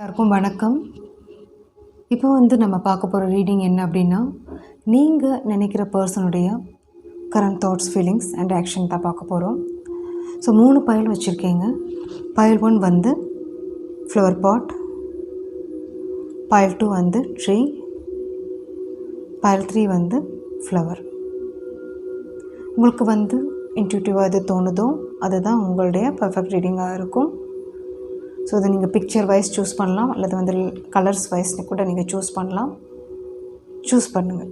எல்லாருக்கும் வணக்கம். இப்போ நம்ம பார்க்க போகிற ரீடிங் என்ன அப்படின்னா, நீங்கள் நினைக்கிற பர்சனுடைய current thoughts, feelings and action தான் பார்க்க போகிறோம். ஸோ 3 பைல் வச்சுருக்கீங்க. Pile 1 flower pot, pile 2 tree, pile 3 flower. உங்களுக்கு இன்ட்யூட்டிவாக எது தோணுதோ அதுதான் உங்களுடைய பர்ஃபெக்ட் ரீடிங்காக இருக்கும். ஸோ அதை நீங்கள் பிக்சர் வைஸ் சூஸ் பண்ணலாம், அல்லது கலர்ஸ் வைஸ்னு கூட நீங்கள் சூஸ் பண்ணலாம். சூஸ் பண்ணுங்கள்.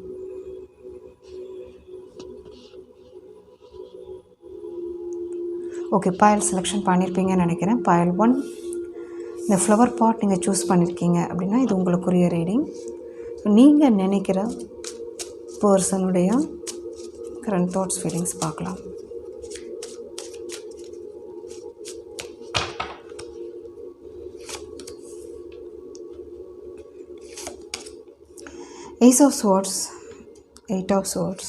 ஓகே, பைல் செலெக்ஷன் பண்ணியிருப்பீங்கன்னு நினைக்கிறேன். பைல் 1 இந்த ஃப்ளவர் பாட் நீங்கள் சூஸ் பண்ணியிருக்கீங்க அப்படின்னா இது உங்களுக்குரிய ரீடிங். ஸோ நீங்கள் நினைக்கிற பர்சனுடைய கரண்ட் தாட்ஸ், ஃபீலிங்ஸ் பார்க்கலாம். Ace of Swords, 8 of Swords,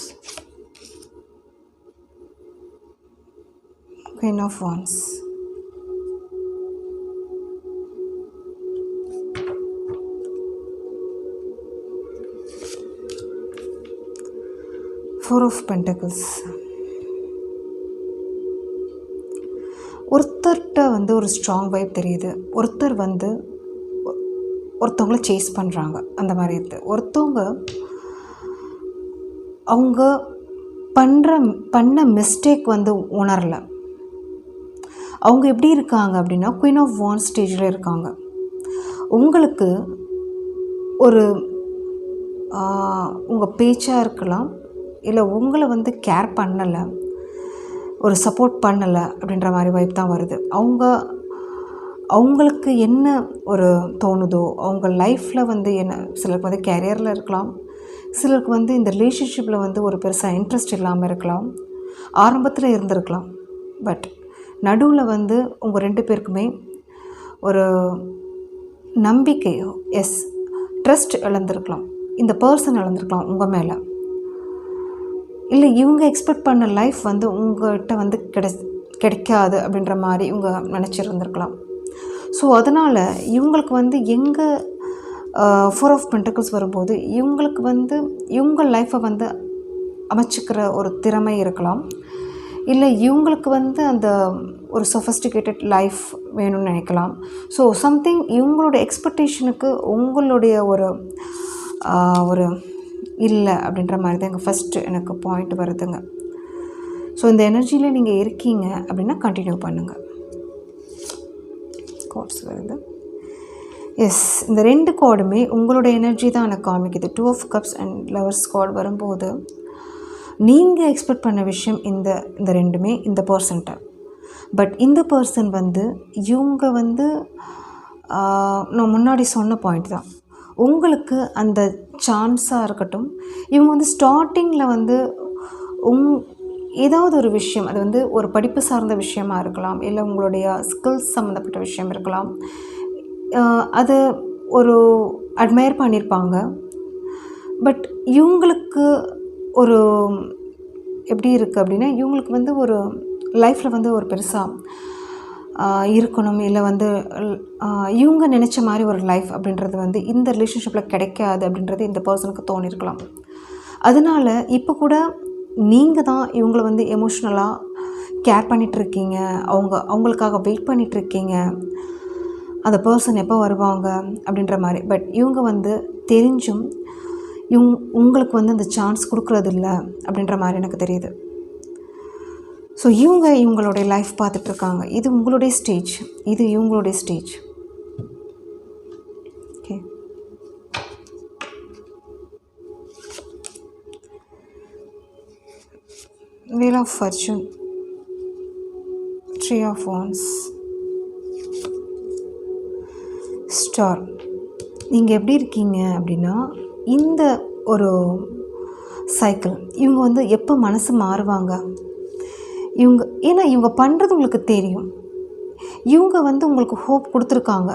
Queen of Wands, Four of Pentacles. ஒருத்தர்கிட்ட ஒரு ஸ்ட்ராங் வைப் தெரியுது. ஒருத்தர் ஒருத்தவங்கள சேஸ் பண்ணுறாங்க, அந்த மாதிரி இருக்குது. ஒருத்தவங்க அவங்க பண்ண மிஸ்டேக் உணரலை. அவங்க எப்படி இருக்காங்க அப்படின்னா குயின் ஆஃப் வான்ஸ் ஸ்டேஜில் இருக்காங்க. உங்களுக்கு உங்கள் பேச்சாக இருக்கலாம், இல்லை உங்களை கேர் பண்ணலை, ஒரு சப்போர்ட் பண்ணலை அப்படின்ற மாதிரி வைப் தான் வருது. அவங்களுக்கு என்ன தோணுதோ, அவங்க லைஃப்பில் என்ன, சிலருக்கு கேரியரில் இருக்கலாம், சிலருக்கு இந்த ரிலேஷன்ஷிப்பில் ஒரு பெருசாக இன்ட்ரெஸ்ட் இல்லாமல் இருக்கலாம், ஆரம்பத்தில் இருந்திருக்கலாம். பட் நடுவில் உங்கள் 2 பேருக்குமே ஒரு நம்பிக்கையோ ட்ரஸ்ட் இழந்திருக்கலாம். இந்த பர்சன் இழந்திருக்கலாம் உங்கள் மேலே. இல்லை இவங்க எக்ஸ்பெக்ட் பண்ண லைஃப் உங்கள்கிட்ட கிடைக்காது அப்படின்ற மாதிரி இவங்க நினச்சிருந்துருக்கலாம். ஸோ அதனால் இவங்களுக்கு எங்கே 4 ஆஃப் பென்டக்கிள்ஸ் வரும்போது இவங்களுக்கு இவங்க லைஃப்பை அமைச்சிக்கிற ஒரு திறமை இருக்கலாம். இல்லை இவங்களுக்கு அந்த ஒரு சொஃபஸ்டிகேட்டட் லைஃப் வேணும்னு நினைக்கலாம். ஸோ சம்திங் இவங்களோட எக்ஸ்பெக்டேஷனுக்கு உங்களுடைய ஒரு இல்லை அப்படின்ற மாதிரி தான் எங்கள் ஃபஸ்ட்டு எனக்கு பாயிண்ட் வருதுங்க. ஸோ இந்த எனர்ஜியில் நீங்கள் இருக்கீங்க அப்படின்னா கண்டினியூ பண்ணுங்கள். கார்ட்ஸ் வருது. இந்த 2 கார்டுமே உங்களோட எனர்ஜி தான் எனக்கு காமிக்குது. 2 of cups and lovers card வரும்போது நீங்கள் எக்ஸ்பெக்ட் பண்ண விஷயம் இந்த 2மே இந்த பர்சன்ட்ட. பட் இந்த பர்சன் இவங்க நான் முன்னாடி சொன்ன பாயிண்ட் தான். உங்களுக்கு அந்த சான்ஸாக இருக்கட்டும், இவங்க ஸ்டார்டிங்கில் ஏதாவது ஒரு விஷயம், அது ஒரு படிப்பு சார்ந்த விஷயமாக இருக்கலாம், இல்லை உங்களுடைய ஸ்கில்ஸ் சம்மந்தப்பட்ட விஷயம் இருக்கலாம். அது அட்மையர் பண்ணியிருப்பாங்க. பட் இவங்களுக்கு எப்படி இருக்குது அப்படின்னா, இவங்களுக்கு ஒரு லைஃப்பில் ஒரு பெருசாக இருக்கணும், இல்லை இவங்க நினச்ச மாதிரி ஒரு லைஃப் அப்படின்றது இந்த ரிலேஷன்ஷிப்பில் கிடைக்காது அப்படின்றது இந்த பர்சனுக்கு தோணியிருக்கலாம். அதனால் இப்போ கூட நீங்கள் தான் இவங்களை எமோஷ்னலாக கேர் பண்ணிகிட்ருக்கீங்க, அவங்களுக்காக வெயிட் பண்ணிகிட்ருக்கீங்க, அந்த பர்சன் எப்போ வருவாங்க அப்படின்ற மாதிரி. பட் இவங்க தெரிஞ்சும் உங்களுக்கு அந்த சான்ஸ் கொடுக்குறதில்ல அப்படின்ற மாதிரி எனக்கு தெரியுது. ஸோ இவங்களுடைய லைஃப் பார்த்துட்ருக்காங்க. இது உங்களுடைய ஸ்டேஜ், இது இவங்களுடைய stage. Okay, Wheel of Fortune, Tree of Wands, Star. நீங்கள் எப்படி இருக்கீங்க அப்படின்னா, இந்த ஒரு சைக்கிள் இவங்க எப்போ மனசு மாறுவாங்க, ஏன்னா இவங்க பண்ணுறது உங்களுக்கு தெரியும். இவங்க உங்களுக்கு ஹோப் கொடுத்துருக்காங்க.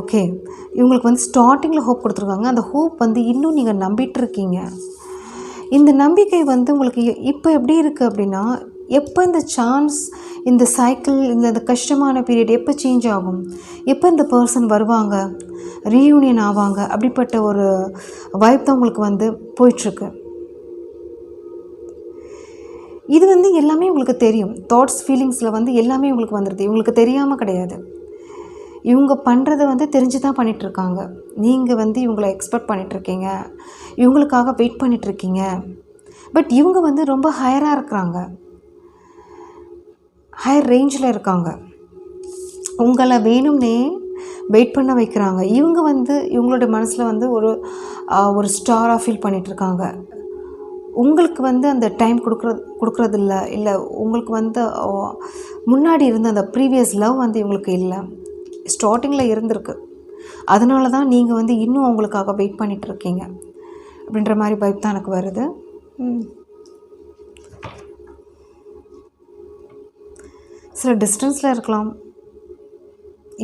ஓகே, இவங்களுக்கு ஸ்டார்டிங்கில் ஹோப் கொடுத்துருக்காங்க. அந்த ஹோப் இன்னும் நீங்கள் நம்பிட்டுருக்கீங்க. இந்த நம்பிக்கை உங்களுக்கு இப்போ எப்படி இருக்குது அப்படின்னா, எப்போ இந்த சான்ஸ், இந்த சைக்கிள், இந்த கஷ்டமான பீரியட் எப்போ சேஞ்ச் ஆகும், எப்போ இந்த பர்சன் வருவாங்க, ரீயூனியன் ஆவாங்க, அப்படிப்பட்ட ஒரு வைப் தான் உங்களுக்கு வந்து போயிட்டுருக்கு. இது வந்து எல்லாமே உங்களுக்கு தெரியும். தாட்ஸ், ஃபீலிங்ஸில் வந்து எல்லாமே உங்களுக்கு வந்துடுது. இவங்களுக்கு தெரியாமல் கிடையாது. இவங்க பண்ணுறதை வந்து தெரிஞ்சு தான் பண்ணிகிட்ருக்காங்க. நீங்கள் வந்து இவங்களை எக்ஸ்பெக்ட் பண்ணிகிட்ருக்கீங்க, இவங்களுக்காக வெயிட் பண்ணிகிட்ருக்கீங்க. பட் இவங்க வந்து ரொம்ப ஹையராக இருக்கிறாங்க, ஹையர் ரேஞ்சில் இருக்காங்க. உங்களை வேணும்னே வெயிட் பண்ண வைக்கிறாங்க. இவங்க வந்து இவங்களோட மனசில் வந்து ஒரு ஸ்டாராக ஃபீல் பண்ணிகிட்ருக்காங்க. உங்களுக்கு வந்து அந்த டைம் கொடுக்குறதில்ல. இல்லை உங்களுக்கு வந்து முன்னாடி இருந்த அந்த ப்ரீவியஸ் லவ் வந்து இவங்களுக்கு இல்லை, ஸ்டார்டிங்கில் இருந்திருக்கு. அதனால தான் நீங்கள் வந்து இன்னும் அவங்களுக்காக வெயிட் பண்ணிகிட்ருக்கீங்க அப்படின்ற மாதிரி வைப் தான் எனக்கு வருது. சில டிஸ்டன்ஸில் இருக்கலாம்.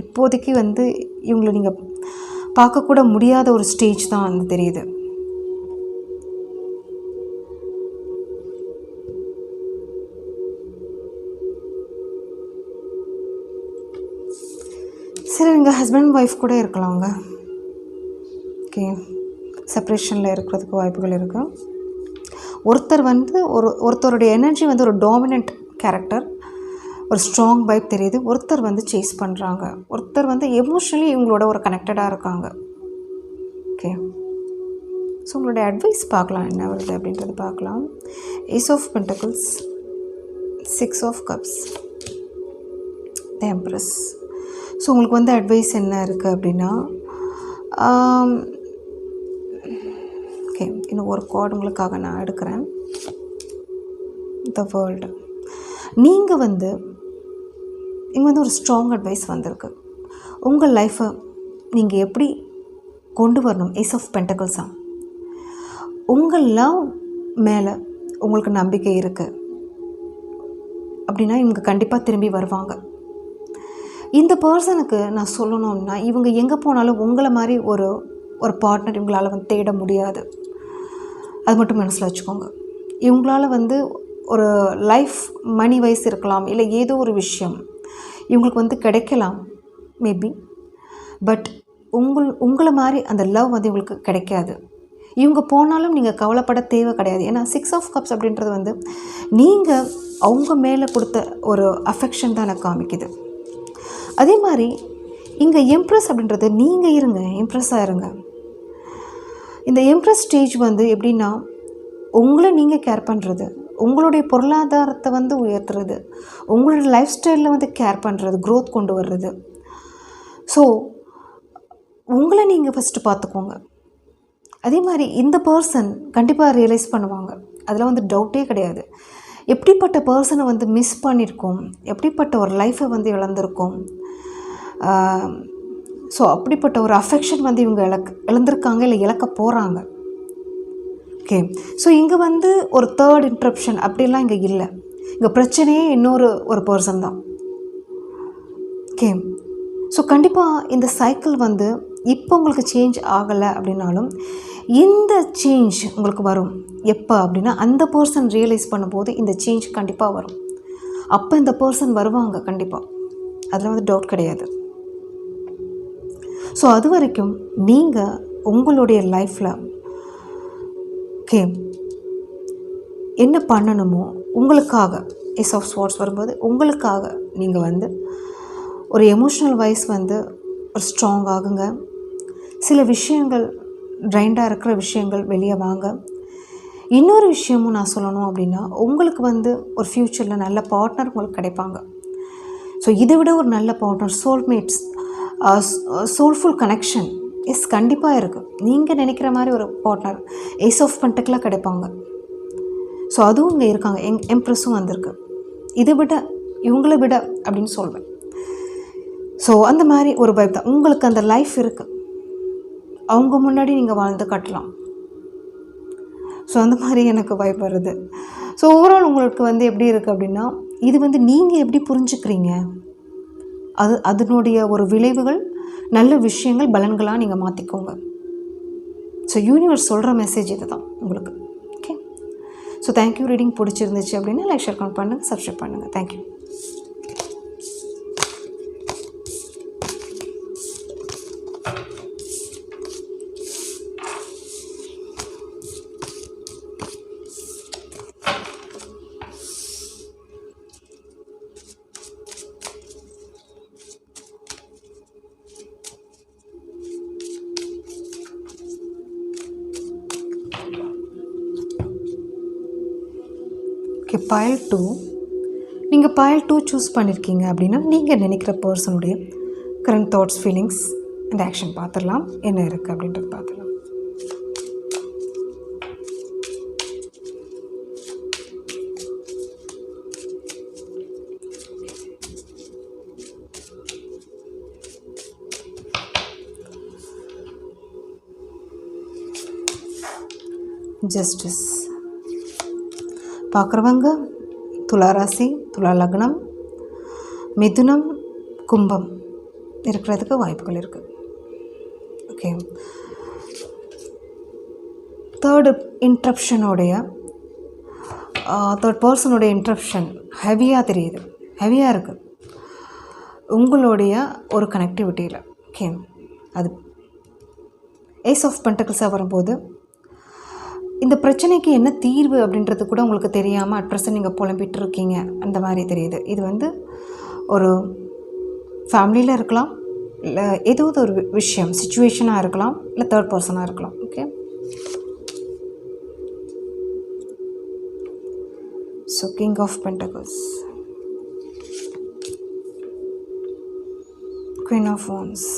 இப்போதைக்கு வந்து இவங்களை நீங்கள் பார்க்கக்கூட முடியாத ஒரு ஸ்டேஜ் தான் வந்து தெரியுது. சில எங்கள் ஹஸ்பண்ட் ஒய்ஃப் கூட இருக்கலாங்க. ஓகே, செப்ரேஷனில் இருக்கிறதுக்கு வாய்ப்புகள் இருக்குது. ஒருத்தர் வந்து ஒருத்தருடைய எனர்ஜி வந்து ஒரு டாமினண்ட் கேரக்டர், ஒரு ஸ்ட்ராங் வைப் தெரியுது. ஒருத்தர் வந்து சேஸ் பண்ணுறாங்க. ஒருத்தர் வந்து எமோஷ்னலி இவங்களோட ஒரு கனெக்டடாக இருக்காங்க. ஓகே, ஸோ உங்களுடைய அட்வைஸ் பார்க்கலாம், என்ன வருது அப்படின்றது பார்க்கலாம். Ace of pentacles, 6 of cups, the empress. So உங்களுக்கு வந்து அட்வைஸ் என்ன இருக்குது அப்படின்னா, ஓகே, இன்னும் ஒரு கார்டு உங்களுக்காக நான் எடுக்கிறேன். The world. நீங்கள் வந்து இங்கே வந்து ஒரு ஸ்ட்ராங் அட்வைஸ் வந்திருக்கு. உங்கள் லைஃப்பை நீங்கள் எப்படி கொண்டு வரணும். ஏஸ் ஆஃப் பென்டக்கிள்ஸாக உங்கள் லவ் மேலே உங்களுக்கு நம்பிக்கை இருக்குது அப்படின்னா இவங்க கண்டிப்பாக திரும்பி வருவாங்க. இந்த பர்சனுக்கு நான் சொல்லணும்னா, இவங்க எங்கே போனாலும் உங்களை மாதிரி ஒரு பார்ட்னர் இவங்களால் வந்து தேட முடியாது. அது மட்டும் மனசில் வச்சுக்கோங்க. இவங்களால் வந்து ஒரு லைஃப் மணி வைஸ் இருக்கலாம், இல்லை ஏதோ ஒரு விஷயம் இவங்களுக்கு வந்து கிடைக்கலாம் மேபி. பட் உங்களை மாதிரி அந்த லவ் வந்து இவங்களுக்கு கிடைக்காது. இவங்க போனாலும் நீங்கள் கவலைப்பட தேவை கிடையாது. ஏன்னா 6 ஆஃப் கப்ஸ் அப்படின்றது வந்து நீங்கள் அவங்க மேலே கொடுத்த ஒரு அஃபெக்ஷன் தான் எனக்கு காமிக்குது. அதே மாதிரி இங்கே எம்ப்ரெஸ் அப்படின்றது நீங்கள் இருங்க, எம்ப்ரெஸ்ஸாக இருங்க. இந்த எம்ப்ரெஸ் ஸ்டேஜ் வந்து எப்படின்னா, உங்களை நீங்கள் கேர் பண்ணுறது, உங்களுடைய பொருளாதாரத்தை வந்து உயர்த்துறது, உங்களோட லைஃப் ஸ்டைலில் வந்து கேர் பண்ணுறது, க்ரோத் கொண்டு வர்றது. ஸோ உங்களை நீங்கள் ஃபஸ்ட்டு பார்த்துக்கோங்க. அதே மாதிரி இந்த பர்சன் கண்டிப்பாக ரியலைஸ் பண்ணுவாங்க, அதில் வந்து டவுட்டே கிடையாது. எப்படிப்பட்ட பர்சனை வந்து மிஸ் பண்ணியிருக்கோம், எப்படிப்பட்ட ஒரு லைஃப்பை வந்து இழந்திருக்கோம். ஸோ அப்படிப்பட்ட ஒரு அஃபெக்ஷன் வந்து இவங்க இழந்திருக்காங்க, இல்லை இழக்க போகிறாங்க. ஓகே, ஸோ இங்கே வந்து ஒரு தேர்ட் இன்ட்ரப்ஷன் அப்படிலாம் இங்கே இல்லை. இங்கே பிரச்சனையே ஒரு பர்சன் தான். ஓகே, ஸோ கண்டிப்பாக இந்த சைக்கிள் வந்து இப்போ உங்களுக்கு சேஞ்ச் ஆகலை அப்படின்னாலும் இந்த சேஞ்ச் உங்களுக்கு வரும். எப்போ அப்படின்னா, அந்த பர்சன் ரியலைஸ் பண்ணும்போது இந்த சேஞ்ச் கண்டிப்பாக வரும். அப்போ இந்த பர்சன் வருவாங்க கண்டிப்பாக, அதில் வந்து டவுட் கிடையாது. ஸோ அது வரைக்கும் நீங்கள் உங்களுடைய லைஃப்பில் ஓகே என்ன பண்ணணுமோ உங்களுக்காக, ஏஸ் ஆஃப் ஸ்வார்ட்ஸ் வரும்போது உங்களுக்காக நீங்கள் வந்து ஒரு எமோஷ்னல் வைஸ் வந்து ஒரு ஸ்ட்ராங் ஆகுங்க. சில விஷயங்கள் ட்ரைண்டாக இருக்கிற விஷயங்கள் வெளியே வாங்க. இன்னொரு விஷயமும் நான் சொல்லணும் அப்படின்னா, உங்களுக்கு வந்து ஒரு ஃப்யூச்சரில் நல்ல பார்ட்னர் உங்களுக்கு கிடைப்பாங்க. ஸோ இதை விட ஒரு நல்ல பார்ட்னர், சோல்மேட்ஸ், சோல்ஃபுல் கனெக்ஷன் கண்டிப்பாக இருக்குது. நீங்கள் நினைக்கிற மாதிரி ஒரு பார்ட்னர் ஏஸ் ஆஃப் பென்டக்கிளாக கிடைப்பாங்க. ஸோ அதுவும் இங்கே இருக்காங்க. எம்ப்ரெஸ்ஸும் வந்திருக்கு. இதை விட இவங்களை விட அப்படின்னு சொல்வேன். ஸோ அந்த மாதிரி ஒரு வைப் தான். உங்களுக்கு அந்த லைஃப் இருக்குது, அவங்க முன்னாடி நீங்கள் வாழ்ந்து காட்டலாம். ஸோ அந்த மாதிரி எனக்கு வைப் வருது. ஸோ ஓவரால் உங்களுக்கு வந்து எப்படி இருக்குது அப்படின்னா, இது வந்து நீங்கள் எப்படி புரிஞ்சுக்கிறீங்க, அதனுடைய ஒரு விளைவுகள், நல்ல விஷயங்கள், பலன்களாக நீங்கள் மாற்றிக்கோங்க. ஸோ யூனிவர்ஸ் சொல்கிற மெசேஜ் இது தான் உங்களுக்கு. Okay, so thank you. ரீடிங் பிடிச்சிருந்துச்சு அப்படின்னா லைக், ஷேர், கமெண்ட் பண்ணுங்கள், சப்ஸ்கிரைப் பண்ணுங்கள். தேங்க்யூ. Okay, pile 2. நீங்கள் பைல் 2 சூஸ் பண்ணியிருக்கீங்க அப்படின்னா நீங்கள் நினைக்கிற பர்சனுடைய current thoughts, feelings and action பார்த்துடலாம். என்ன இருக்குது அப்படின்றது பார்த்துடலாம். ஜஸ்டிஸ் பார்க்குறவங்க துலா ராசி, துலா லக்னம், மிதுனம், கும்பம் இருக்கிறதுக்கு வாய்ப்புகள் இருக்குது. ஓகே, தேர்டு இன்ட்ரப்ஷனுடைய தேர்ட் பர்சனுடைய இன்ட்ரப்ஷன் ஹெவியாக தெரியுது, ஹெவியாக இருக்குது உங்களுடைய ஒரு கனெக்டிவிட்டியில். ஓகே, அது ஏஸ் ஆஃப் பென்டக்கிள்ஸாக வரும்போது இந்த பிரச்சனைக்கு என்ன தீர்வு அப்படின்றது கூட உங்களுக்கு தெரியாமல் அட் ப்ரெசன்ட் நீங்கள் புலம்பிட்டு இருக்கீங்க, அந்த மாதிரி தெரியுது. இது வந்து ஒரு ஃபேமிலியில் இருக்கலாம், இல்லை ஏதோ ஒரு விஷயம் சிச்சுவேஷனாக இருக்கலாம், இல்லை தேர்ட் பர்சனாக இருக்கலாம். Okay, so king of pentacles, queen of wands,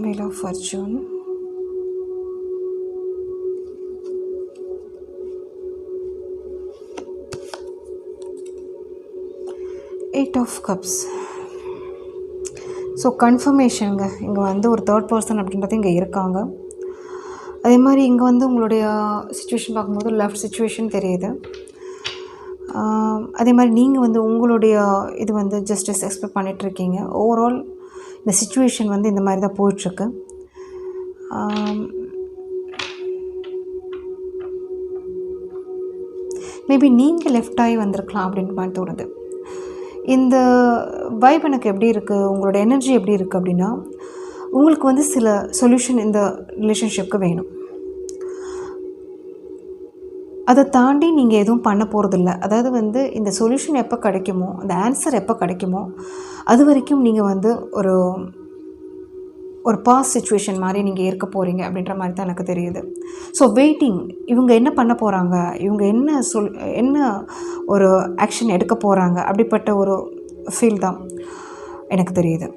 Wheel of Fortune, Eight of Cups. So கன்ஃபர்மேஷனுங்க, இங்கே வந்து ஒரு தேர்ட் பர்சன் அப்படின்றது இங்கே இருக்காங்க. அதே மாதிரி இங்கே வந்து உங்களுடைய சிச்சுவேஷன் பார்க்கும்போது லெஃப்ட் சிச்சுவேஷன் தெரியுது. அதே மாதிரி நீங்கள் வந்து உங்களுடைய இது வந்து ஜஸ்டிஸ் எக்ஸ்பெக்ட் பண்ணிகிட்ருக்கீங்க. ஓவரால் இந்த சிச்சுவேஷன் வந்து இந்த மாதிரி தான் போயிட்டுருக்கு. மேபி நீங்கள் லெஃப்ட் ஆகி வந்திருக்கலாம் அப்படின்னு மாதிரி தோணுது. இந்த வைப் எனக்கு எப்படி இருக்குது, உங்களோட எனர்ஜி எப்படி இருக்குது அப்படின்னா, உங்களுக்கு வந்து சில சொல்யூஷன் இந்த ரிலேஷன்ஷிப்க்கு வேணும். அதை தாண்டி நீங்கள் எதுவும் பண்ண போகிறதில்ல. அதாவது வந்து இந்த சொல்யூஷன் எப்போ கிடைக்குமோ, அந்த ஆன்சர் எப்போ கிடைக்குமோ அது வரைக்கும் நீங்கள் வந்து ஒரு பாஸ் சிச்சுவேஷன் மாதிரி நீங்கள் இருக்க போகிறீங்க அப்படின்ற மாதிரி தான் எனக்கு தெரியுது. ஸோ வெயிட்டிங், இவங்க என்ன பண்ண போகிறாங்க, இவங்க என்ன ஒரு ஆக்ஷன் எடுக்க போகிறாங்க, அப்படிப்பட்ட ஒரு ஃபீல் தான் எனக்கு தெரியுது.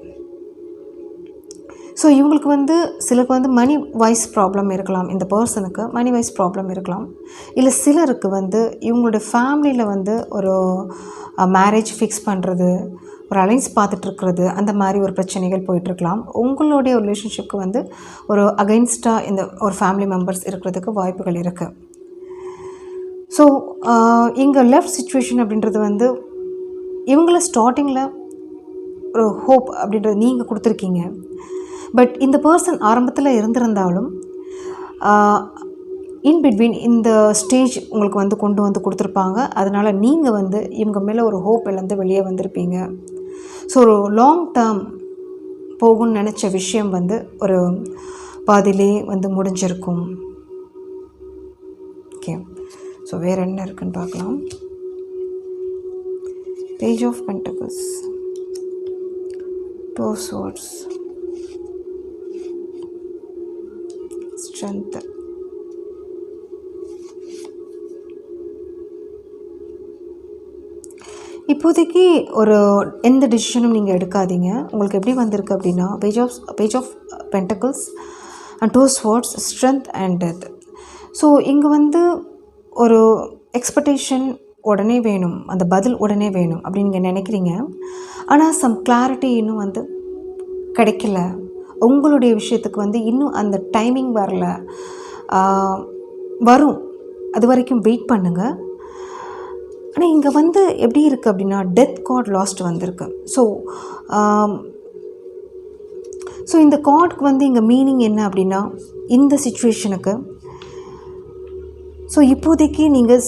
ஸோ இவங்களுக்கு வந்து சிலருக்கு வந்து மணி வைஸ் ப்ராப்ளம் இருக்கலாம், இந்த பர்சனுக்கு மணி வைஸ் ப்ராப்ளம் இருக்கலாம். இல்லை சிலருக்கு வந்து இவங்களுடைய ஃபேமிலியில் வந்து ஒரு மேரேஜ் ஃபிக்ஸ் பண்ணுறது, ஒரு அலைன்ஸ் பார்த்துட்ருக்கிறது, அந்த மாதிரி ஒரு பிரச்சனைகள் போயிட்டுருக்கலாம். உங்களுடைய ரிலேஷன்ஷிப்க்கு வந்து ஒரு அகைன்ஸ்டாக இந்த ஒரு ஃபேமிலி மெம்பர்ஸ் இருக்கிறதுக்கு வாய்ப்புகள் இருக்குது. ஸோ இங்கே லெஃப்ட் சிச்சுவேஷன் அப்படின்றது வந்து இவங்கள ஸ்டார்டிங்கில் ஒரு ஹோப் அப்படின்றது நீங்கள் கொடுத்துருக்கீங்க. பட் இந்த பர்சன் ஆரம்பத்தில் இருந்திருந்தாலும் இன் பிட்வீன் இந்த ஸ்டேஜ் உங்களுக்கு வந்து கொண்டு வந்து கொடுத்துருப்பாங்க. அதனால் நீங்கள் வந்து இவங்க மேலே ஒரு ஹோப் இழந்து வெளியே வந்திருப்பீங்க. ஸோ ஒரு லாங் டேர்ம் போகும்னு நினச்ச விஷயம் வந்து ஒரு பாதியிலே வந்து முடிஞ்சிருக்கும். ஓகே, ஸோ வேறு என்ன இருக்குன்னு பார்க்கலாம். Page of pentacles, two of swords, strength. இப்போதைக்கு ஒரு எந்த டிசிஷனும் நீங்கள் எடுக்காதீங்க. உங்களுக்கு எப்படி வந்திருக்கு அப்படின்னா page of pentacles and two swords, strength and death. So இங்கே வந்து ஒரு எக்ஸ்பெக்டேஷன் உடனே வேணும், அந்த பதில் உடனே வேணும் அப்படின்னு நீங்கள் நினைக்கிறீங்க. ஆனால் சம் கிளாரிட்டி இன்னும் வந்து கிடைக்கல. உங்களுடைய விஷயத்துக்கு வந்து இன்னும் அந்த டைமிங் வரல, வரும். அது வரைக்கும் வெயிட் பண்ணுங்கள். ஆனால் இங்கே வந்து எப்படி இருக்குது அப்படின்னா டெத் கார்ட் லாஸ்ட் வந்திருக்கு. ஸோ ஸோ இந்த கார்டுக்கு வந்து இங்கே மீனிங் என்ன அப்படின்னா, இந்த சிச்சுவேஷனுக்கு ஸோ இப்போதைக்கு நீங்கள்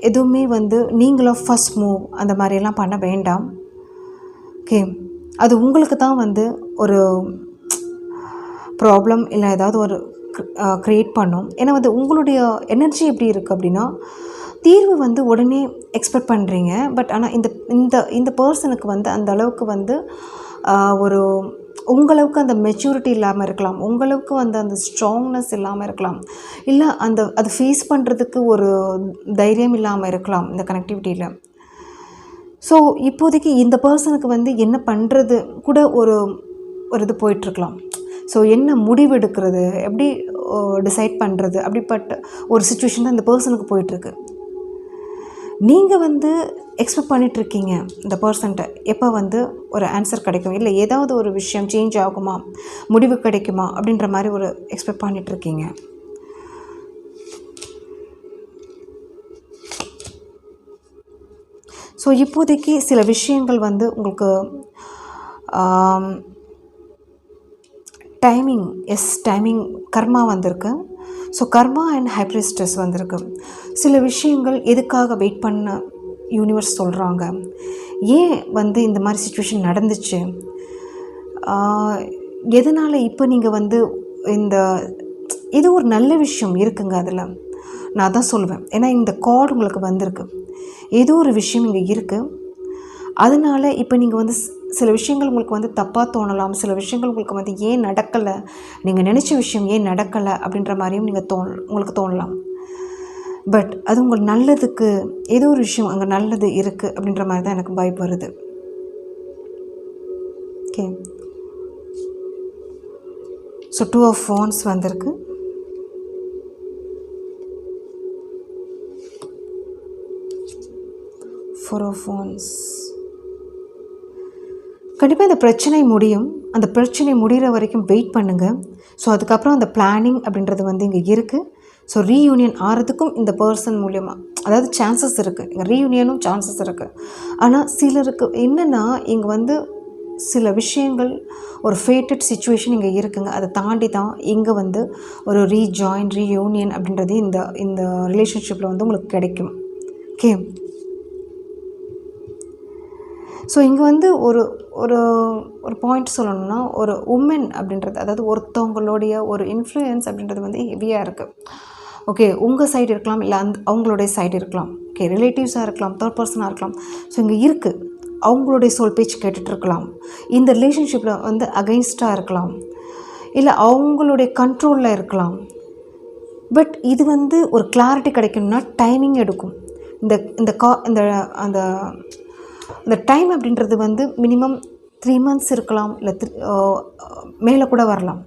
எதுவுமே வந்து நீங்களும் ஃபஸ்ட் மூவ் அந்த மாதிரியெல்லாம் பண்ண வேண்டாம். ஓகே, அது உங்களுக்கு தான் வந்து ஒரு ப்ராப்ளம் இல்லை ஏதாவது ஒரு க்ரியேட் பண்ணும். ஏன்னா வந்து உங்களுடைய எனர்ஜி எப்படி இருக்குது அப்படின்னா, தீர்வு வந்து உடனே எக்ஸ்பெக்ட் பண்ணுறீங்க. பட் ஆனால் இந்த இந்த இந்த பர்சனுக்கு வந்து அந்த அளவுக்கு வந்து ஒரு உங்களவுக்கு அந்த மெச்சூரிட்டி இல்லாமல் இருக்கலாம், உங்களவுக்கு வந்து அந்த ஸ்ட்ராங்னஸ் இல்லாமல் இருக்கலாம், இல்லை அது ஃபேஸ் பண்ணுறதுக்கு ஒரு தைரியம் இல்லாமல் இருக்கலாம் இந்த கனெக்டிவிட்டியில். ஸோ இப்போதைக்கு இந்த பர்சனுக்கு வந்து என்ன பண்ணுறது கூட ஒரு இது போயிட்டுருக்கலாம். ஸோ என்ன முடிவு எடுக்கிறது, எப்படி டிசைட் பண்ணுறது, அப்படிப்பட்ட ஒரு சுச்சுவேஷன் தான் இந்த பர்சனுக்கு போயிட்டுருக்கு. நீங்கள் வந்து எக்ஸ்பெக்ட் பண்ணிகிட்ருக்கீங்க இந்த பர்சன்ட்ட எப்போ வந்து ஒரு ஆன்சர் கிடைக்கும், இல்லை ஏதாவது ஒரு விஷயம் சேஞ்ச் ஆகுமா, முடிவு கிடைக்குமா அப்படின்ற மாதிரி ஒரு எக்ஸ்பெக்ட் பண்ணிகிட்ருக்கீங்க. ஸோ இப்போதைக்கு சில விஷயங்கள் வந்து உங்களுக்கு டைமிங் கர்மா வந்திருக்கு. So karma and high priestess வந்திருக்கு. சில விஷயங்கள் எதுக்காக வெயிட் பண்ண யூனிவர்ஸ் சொல்கிறாங்க, ஏன் வந்து இந்த மாதிரி சிச்சுவேஷன் நடந்துச்சு, எதனால் இப்போ நீங்கள் வந்து இது ஒரு நல்ல விஷயம் இருக்குங்க அதில், நான் தான் சொல்லுவேன். ஏன்னா இந்த கார்டு உங்களுக்கு வந்திருக்கு, ஏதோ ஒரு விஷயம் இங்கே இருக்குது. அதனால் இப்போ நீங்கள் வந்து சில விஷயங்கள் உங்களுக்கு வந்து தப்பாக தோணலாம், சில விஷயங்கள் உங்களுக்கு வந்து ஏன் நடக்கலை, நீங்கள் நினச்ச விஷயம் ஏன் நடக்கலை அப்படின்ற மாதிரியும் உங்களுக்கு தோணலாம். பட் அது உங்கள் நல்லதுக்கு, ஏதோ ஒரு விஷயம் அங்கே நல்லது இருக்குது அப்படின்ற மாதிரி தான் எனக்கு வைப் வருது. ஓகே, ஸோ 2 of Wands வந்திருக்கு. Four of Wands. கண்டிப்பாக இந்த பிரச்சனை முடியும். அந்த பிரச்சனை முடிகிற வரைக்கும் வெயிட் பண்ணுங்கள். ஸோ அதுக்கப்புறம் அந்த பிளானிங் அப்படின்றது வந்து இங்கே இருக்குது. ஸோ ரீயூனியன் ஆகிறதுக்கும் இந்த பர்சன் மூலியமாக, அதாவது சான்சஸ் இருக்குது, இங்கே ரீயூனியனும் சான்சஸ் இருக்குது. ஆனால் சிலருக்கு என்னென்னா, இங்கே வந்து சில விஷயங்கள் ஒரு ஃபேட்டட் சிச்சுவேஷன் இங்கே இருக்குங்க. அதை தாண்டி தான் இங்கே வந்து ஒரு ரீயூனியன் அப்படின்றது இந்த ரிலேஷன்ஷிப்பில் வந்து உங்களுக்கு கிடைக்கும். ஓகே, ஸோ இங்கே வந்து ஒரு ஒரு ஒரு பாயிண்ட் சொல்லணும்னா, ஒரு உமன் அப்படின்றது, அதாவது ஒருத்தவங்களுடைய ஒரு இன்ஃப்ளூயன்ஸ் அப்படின்றது வந்து ஹெவியாக இருக்குது. ஓகே, உங்கள் சைடு இருக்கலாம், இல்லை அவங்களுடைய சைடு இருக்கலாம். ஓகே, ரிலேட்டிவ்ஸாக இருக்கலாம், தேர்ட் பர்சனாக இருக்கலாம். ஸோ இங்கே இருக்குது, அவங்களுடைய சொல் பேச்சு கேட்டுட்ருக்கலாம். இந்த ரிலேஷன்ஷிப்பில் வந்து அகைன்ஸ்டாக இருக்கலாம், இல்லை அவங்களுடைய கண்ட்ரோலில் இருக்கலாம். பட் இது வந்து ஒரு கிளாரிட்டி கிடைக்கணும்னா டைமிங் எடுக்கும். இந்த டைம் அப்படின்றது வந்து மினிமம் 3 months இருக்கலாம், இல்லை மேலே கூட வரலாம்.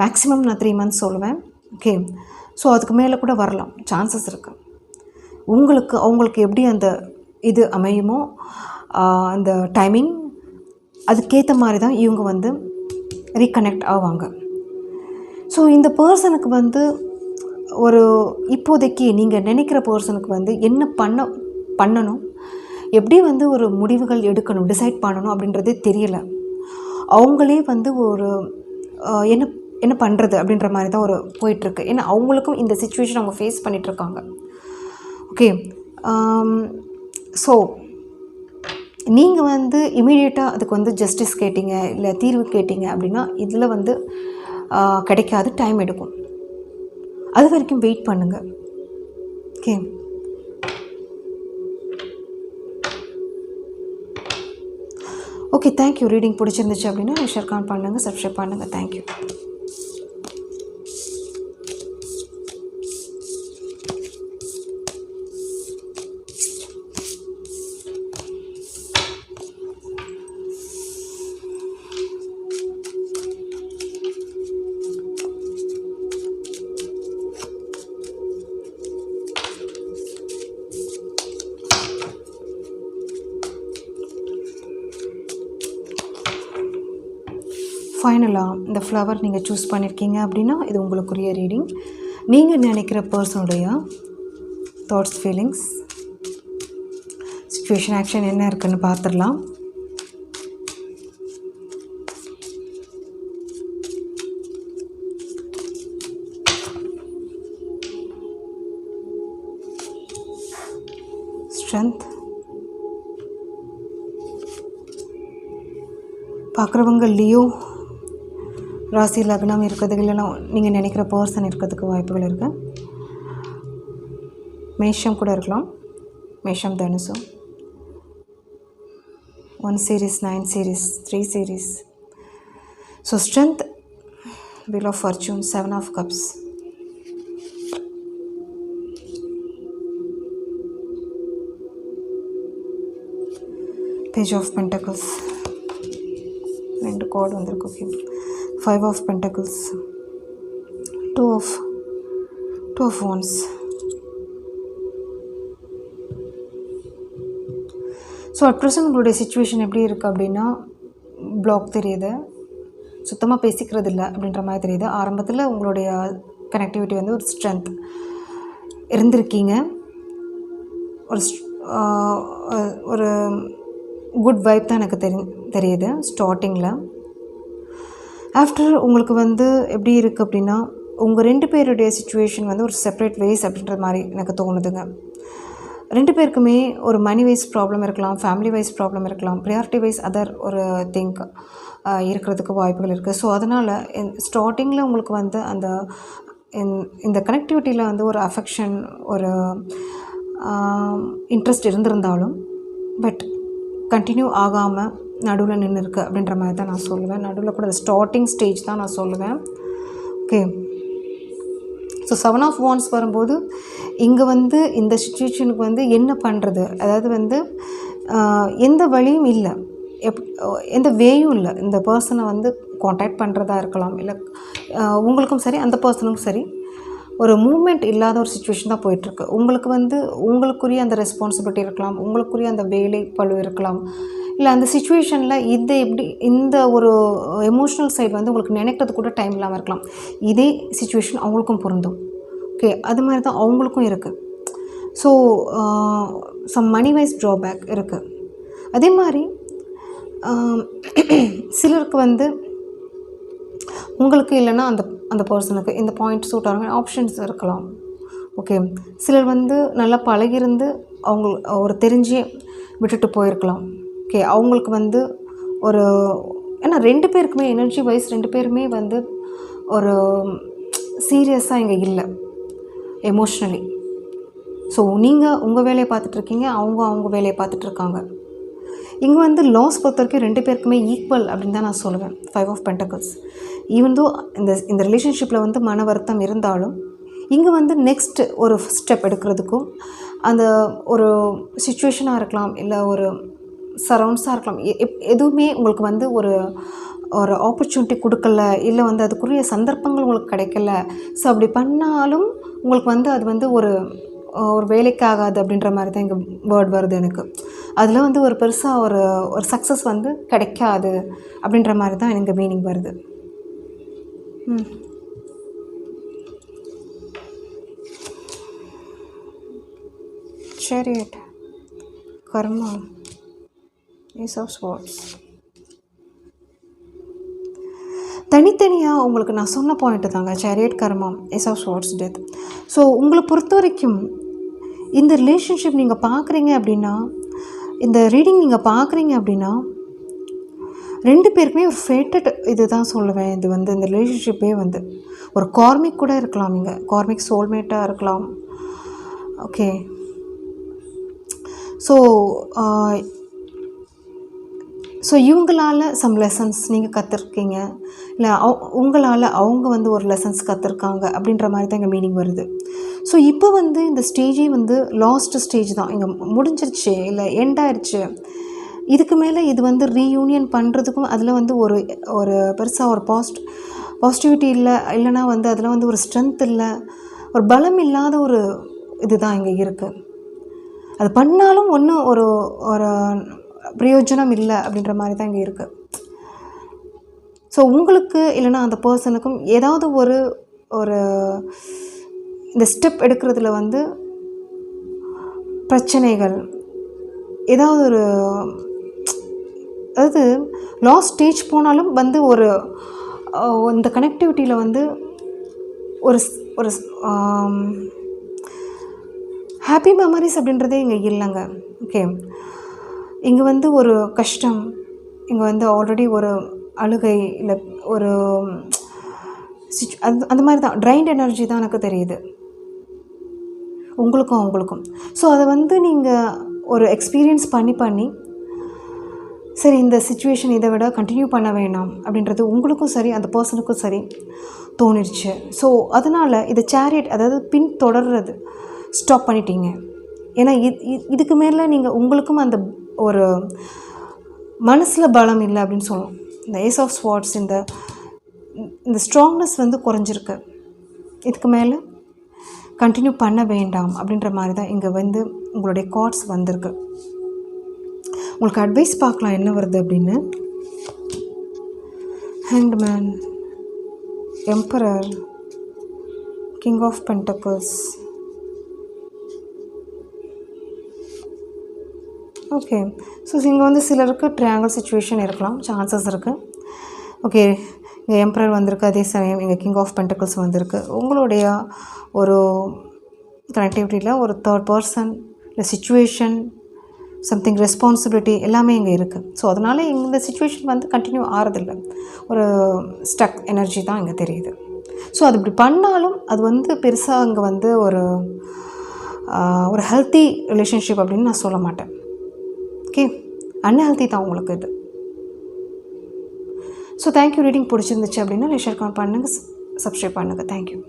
மேக்ஸிமம் நான் 3 months சொல்லுவேன். ஓகே, ஸோ அதுக்கு மேலே கூட வரலாம், சான்சஸ் இருக்குது. அவங்களுக்கு எப்படி அந்த இது அமையுமோ, அந்த டைமிங் அதுக்கேற்ற மாதிரி தான் இவங்க வந்து ரீகனெக்ட் ஆவாங்க. ஸோ இந்த பர்சனுக்கு வந்து இப்போதைக்கு நீங்கள் நினைக்கிற பர்சனுக்கு வந்து என்ன பண்ணணும், எப்படி வந்து ஒரு முடிவுகள் எடுக்கணும், டிசைட் பண்ணணும் அப்படின்றதே தெரியல. அவங்களே வந்து என்ன பண்ணுறது அப்படின்ற மாதிரி தான் போயிட்டுருக்கு. ஏன்னா அவங்களுக்கும் இந்த சிச்சுவேஷன் அவங்க ஃபேஸ் பண்ணிகிட்ருக்காங்க. ஓகே, ஸோ நீங்கள் வந்து இமீடியட்டாக அதுக்கு வந்து ஜஸ்டிஸ் கேட்டிங்க, இல்லை தீர்வு கேட்டிங்க அப்படின்னா இதில் வந்து கிடைக்காது, டைம் எடுக்கும். அது வரைக்கும் வெயிட் பண்ணுங்கள். Okay, okay, thank you. ரீடிங் பிடிச்சிருந்துச்சு அப்படின்னா ஷேர் பண்ணுங்கள், சப்ஸ்கிரைப் பண்ணுங்கள். தேங்க்யூ. ஃபைனலாக இந்த ஃப்ளவர் நீங்கள் சூஸ் பண்ணியிருக்கீங்க அப்படின்னா இது உங்களுக்குரிய ரீடிங். நீங்கள் நினைக்கிற பர்சனுடைய தாட்ஸ், ஃபீலிங்ஸ், சிச்சுவேஷன், ஆக்ஷன் என்ன இருக்குதுன்னு பார்த்துடலாம். பார்க்குறவங்க லியோ ராசி லக்னம் இருக்கிறதுக்கு இல்லைன்னா நீங்கள் நினைக்கிற பர்சன் இருக்கிறதுக்கு வாய்ப்புகள் இருக்குது. மேஷம் கூட இருக்கலாம், மேஷம் தனுசு. 1 series, 9 series, 3 series. So strength, Wheel of Fortune, 7 of Cups. Page of Pentacles. 2 card வந்திருக்கு. Okay. 5 of Pentacles. 2 of Wands. So at present உங்களுடைய சிச்சுவேஷன் எப்படி இருக்குது அப்படின்னா, பிளாக் தெரியுது, சுத்தமாக பேசிக்கிறது இல்லை அப்படின்ற மாதிரி தெரியுது. ஆரம்பத்தில் உங்களுடைய கனெக்டிவிட்டி வந்து ஒரு ஸ்ட்ரென்த் இருந்திருக்கீங்க, ஒரு குட் வைப் தான் எனக்கு தெரியுது ஸ்டார்டிங்கில். ஆஃப்டர் உங்களுக்கு வந்து எப்படி இருக்குது அப்படின்னா, உங்கள் 2 பேருடைய சிச்சுவேஷன் வந்து ஒரு செப்பரேட் வேஸ் அப்படின்ற மாதிரி எனக்கு தோணுதுங்க. 2 பேருக்குமே ஒரு மணி வைஸ் ப்ராப்ளம் இருக்கலாம், ஃபேமிலி வைஸ் ப்ராப்ளம் இருக்கலாம், ப்ரியாரிட்டி வைஸ் அதர் ஒரு திங்க் இருக்கிறதுக்கு வாய்ப்புகள் இருக்குது. ஸோ அதனால் ஸ்டார்டிங்கில் உங்களுக்கு வந்து அந்த இந்த கனெக்டிவிட்டியில் வந்து ஒரு அஃபெக்ஷன், ஒரு இன்ட்ரெஸ்ட் இருந்திருந்தாலும் பட் கண்டினியூ ஆகாமல் நடுவில் நின்று இருக்குது அப்படின்ற மாதிரி தான் நான் சொல்லுவேன். நடுவில் கூட ஸ்டார்டிங் ஸ்டேஜ் தான் நான் சொல்லுவேன். ஓகே. ஸோ 7 of Wands வரும்போது இங்கே வந்து இந்த சிச்சுவேஷனுக்கு வந்து என்ன பண்ணுறது, அதாவது வந்து எந்த வழியும் இல்லை, எந்த வேயும் இல்லை. இந்த பர்சனை வந்து காண்டாக்ட் பண்ணுறதா இருக்கலாம், இல்லை உங்களுக்கும் சரி அந்த பர்சனுக்கும் சரி ஒரு மூமெண்ட் இல்லாத ஒரு சிச்சுவேஷன் தான் போயிட்டுருக்கு. உங்களுக்கு வந்து உங்களுக்குரிய அந்த ரெஸ்பான்சிபிலிட்டி இருக்கலாம், உங்களுக்குரிய அந்த வேலை பளு இருக்கலாம், இல்லை அந்த சிச்சுவேஷனில் இது எப்படி இந்த ஒரு எமோஷ்னல் சைடு வந்து உங்களுக்கு நினைக்கிறது கூட டைம் இல்லாமல் இருக்கலாம். இதே சிச்சுவேஷன் அவங்களுக்கும் பொருந்தும். ஓகே, அது மாதிரி தான் அவங்களுக்கும் இருக்குது. So some money wise drawback இருக்குது. அதே மாதிரி சிலருக்கு வந்து உங்களுக்கு இல்லைன்னா அந்த பர்சனுக்கு இந்த பாயிண்ட் சூட் ஆகிற ஆப்ஷன்ஸ் இருக்கலாம். ஓகே, சிலர் வந்து நல்லா பழகிருந்து அவங்க ஒரு தெரிஞ்சே விட்டுட்டு போயிருக்கலாம். ஓகே, அவங்களுக்கு வந்து ஒரு ஏன்னா 2 பேருக்குமே எனர்ஜி வைஸ் 2 பேருமே வந்து ஒரு சீரியஸாக இங்கே இல்லை எமோஷ்னலி. ஸோ நீங்கள் உங்கள் வேலையை பார்த்துட்ருக்கீங்க, அவங்க வேலையை பார்த்துட்ருக்காங்க. இங்கே வந்து லாஸ் பொறுத்த வரைக்கும் 2 பேருக்குமே ஈக்குவல் அப்படின்னு தான் நான் சொல்லுவேன். 5 of Pentacles. ஈவன் தோ இந்த ரிலேஷன்ஷிப்பில் வந்து மன வருத்தம் இருந்தாலும் இங்கே வந்து நெக்ஸ்ட் ஒரு ஸ்டெப் எடுக்கிறதுக்கும் அந்த ஒரு சிச்சுவேஷனாக இருக்கலாம், இல்லை ஒரு சரவுண்ட்ஸாக இருக்கலாம், எதுவுமே உங்களுக்கு வந்து ஒரு ஆப்பர்ச்சுனிட்டி கொடுக்கல, இல்லை வந்து அதுக்குரிய சந்தர்ப்பங்கள் உங்களுக்கு கிடைக்கல. ஸோ அப்படி பண்ணாலும் உங்களுக்கு வந்து அது வந்து ஒரு வேலைக்காகாது அப்படின்ற மாதிரி தான் இங்கே வேர்ட் வருது எனக்கு. அதில் வந்து ஒரு பெருசாக ஒரு சக்ஸஸ் வந்து கிடைக்காது அப்படின்ற மாதிரி தான் எனக்கு மீனிங் வருது. Chariot, Karma, Ace of Swords. தனித்தனியாக உங்களுக்கு நான் சொன்ன பாயிண்ட்டு தாங்க, சேரியட், கர்மா, ace of swords, death. So உங்களை பொறுத்த வரைக்கும் இந்த ரிலேஷன்ஷிப் நீங்கள் பார்க்குறீங்க அப்படின்னா, இந்த ரீடிங் நீங்கள் பார்க்குறீங்க அப்படின்னா 2 பேருக்குமே ஒரு ஃபேட்டட் இது தான் சொல்லுவேன். இது வந்து இந்த ரிலேஷன்ஷிப்பே வந்து ஒரு கார்மிக் கூட இருக்கலாம், இங்கே கார்மிக் சோல்மேட்டாக இருக்கலாம். ஓகே, ஸோ இவங்களால் சம் லெசன்ஸ் நீங்கள் கற்றுருக்கீங்க, இல்லை உங்களால் அவங்க வந்து ஒரு லெசன்ஸ் கற்றுருக்காங்க அப்படின்ற மாதிரி தான் இங்கே மீனிங் வருது. ஸோ இப்போ வந்து இந்த ஸ்டேஜே வந்து லாஸ்ட் ஸ்டேஜ் தான், இங்கே முடிஞ்சிருச்சு, இல்லை எண்ட் ஆயிடுச்சு. இதுக்கு மேலே இது வந்து ரீயூனியன் பண்ணுறதுக்கும் அதில் வந்து ஒரு பெருசாக ஒரு பாசிட்டிவிட்டி இல்லைன்னா வந்து அதில் வந்து ஒரு ஸ்ட்ரென்த் இல்லை, ஒரு பலம் இல்லாத ஒரு இதுதான் இங்கே இருக்குது. அது பண்ணாலும் ஒன்றும் ஒரு பிரயோஜனம் இல்லை அப்படின்ற மாதிரி தான் இங்கே இருக்குது. ஸோ உங்களுக்கு இல்லைன்னா அந்த பர்சனுக்கும் ஏதாவது ஒரு இந்த ஸ்டெப் எடுக்கிறதுல வந்து பிரச்சனைகள், ஏதாவது அதாவது லாஸ்ட் ஸ்டேஜ் போனாலும் வந்து இந்த கனெக்டிவிட்டியில் வந்து ஒரு ஹாப்பி மெமரிஸ் அப்படின்றதே இங்கே இல்லைங்க. ஓகே, இங்கே வந்து ஒரு கஷ்டம், இங்கே வந்து ஆல்ரெடி ஒரு அழுகை இல்லை ஒரு அந்த மாதிரி தான் ட்ரைன்ட் எனர்ஜி தான் எனக்கு தெரியுது உங்களுக்கும் அவங்களுக்கும். ஸோ அதை வந்து நீங்கள் ஒரு எக்ஸ்பீரியன்ஸ் பண்ணி சரி இந்த சுச்சுவேஷன் இதை விட கண்டினியூ பண்ண வேணாம் அப்படின்றது உங்களுக்கும் சரி அந்த பர்சனுக்கும் சரி தோணிடுச்சு. ஸோ அதனால் இதை சேரியட் அதாவது பின் தொடர்றது ஸ்டாப் பண்ணிட்டீங்க. ஏன்னா இதுக்கு மேலே நீங்கள் உங்களுக்கும் அந்த ஒரு மனசில் பலம் இல்லை அப்படின்னு சொல்லலாம். இந்த ஏஸ் ஆஃப் ஸ்வார்ட்ஸ் இந்த ஸ்ட்ராங்னஸ் வந்து குறைஞ்சிருக்கு. இதுக்கு மேலே கண்டினியூ பண்ண வேண்டாம் அப்படின்ற மாதிரி தான் இங்கே வந்து உங்களுடைய கார்ட்ஸ் வந்திருக்கு. உங்களுக்கு அட்வைஸ் பார்க்கலாம் என்ன வருது அப்படின்னு. Hanged man, emperor, king of pentacles. Okay, so இங்கே வந்து சிலருக்கு ட்ரையாங்கிள் சுச்சுவேஷன் இருக்கலாம், சான்சஸ் இருக்குது. ஓகே, இங்கே எம்பரர் வந்திருக்கு, அதே சமயம் இங்கே கிங் ஆஃப் பென்டக்கிள்ஸ் வந்திருக்கு. உங்களுடைய ஒரு கனெக்டிவிட்டியில் ஒரு தேர்ட் பர்சன் இல்லை சுச்சுவேஷன் சம்திங் ரெஸ்பான்சிபிலிட்டி எல்லாமே இங்கே இருக்குது. ஸோ அதனால் இந்த சுச்சுவேஷன் வந்து கண்டினியூ ஆகிறதில்ல, ஒரு ஸ்டக் எனர்ஜி தான் இங்கே தெரியுது. ஸோ அது இப்படி பண்ணாலும் அது வந்து பெருசாக இங்கே வந்து ஒரு ஹெல்த்தி ரிலேஷன்ஷிப் அப்படின்னு நான் சொல்ல மாட்டேன். ஓகே, அன்ஹெல்த்தி தான் உங்களுக்கு இது. So thank you. ரீடிங் பிடிச்சிருந்துச்சு அப்படின்னா ஷேர் கமெண்ட் பண்ணுங்கள், சப்ஸ்கிரைப் பண்ணுங்கள். தேங்க்யூ.